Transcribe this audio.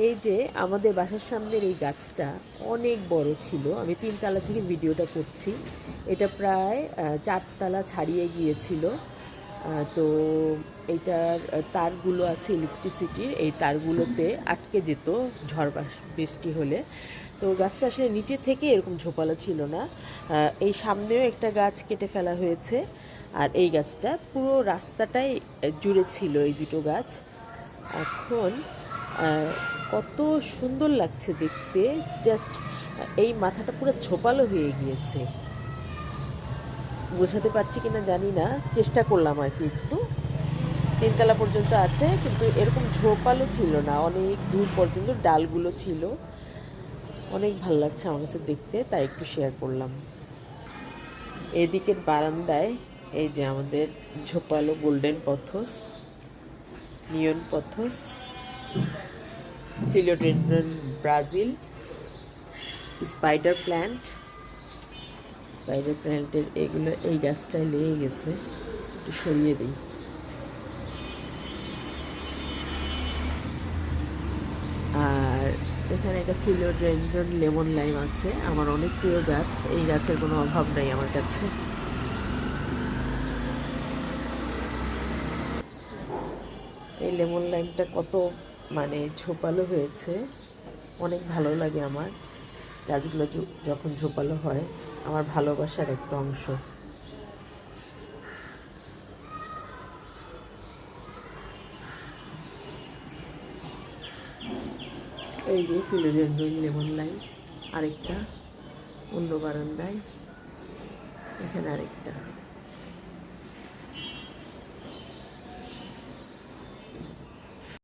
এই যে আমাদের বাসার সামনের এই গাছটা অনেক বড় ছিল। আমি ৩ তলা থেকে ভিডিওটা করছি। এটা প্রায় ৪ তলা ছাড়িয়ে গিয়েছিল। তো এইটার তারগুলো আছে ইলেকট্রিসিটির, এই তারগুলোতে আটকে যেত ঝড় বৃষ্টি হলে। তো গাছটা আসলে নিচে থেকে এরকম ঝোপালো ছিল না। এই সামনেও একটা গাছ কেটে ফেলা হয়েছে, আর এই গাছটা পুরো রাস্তাটাই জুড়ে ছিল এই দুটো গাছ। এখন কত সুন্দর লাগছে দেখতে, জাস্ট এই মাথাটা পুরো ঝোপালো হয়ে গিয়েছে। বোঝাতে পারছি কিনা জানি না, চেষ্টা করলাম আর কি একটু। ৩ তলা পর্যন্ত আছে, কিন্তু এরকম ঝোপালো ছিল না, অনেক দূর পর্যন্ত ডালগুলো ছিল। অনেক ভালো লাগছে আমার কাছে দেখতে, তাই একটু শেয়ার করলাম। এদিকের বারান্দায় এই যে আমাদের ঝোপালো golden pothos, neon pothos, philodendron Brazil, spider plant. Spider প্ল্যান্টের এগুলো এই গাছটায় লেগে গেছে, একটু সরিয়ে দিই। আর এখানে একটা ফিলোডেন্ড্রন লেমন লাইম আছে, আমার অনেক প্রিয় গাছ। এই গাছের কোনো অভাব নাই আমার কাছে। এই লেমন লাইমটা কত মানে ঝোপালো হয়েছে, অনেক ভালো লাগে আমার গাছগুলো যখন ঝোপালো হয়। আমার ভালোবাসার একটা অংশ। এই যে ফিলোডেন্ড্রন লেমন লাইম, আরেকটা অন্য বারান্দায়, এখানে আরেকটা।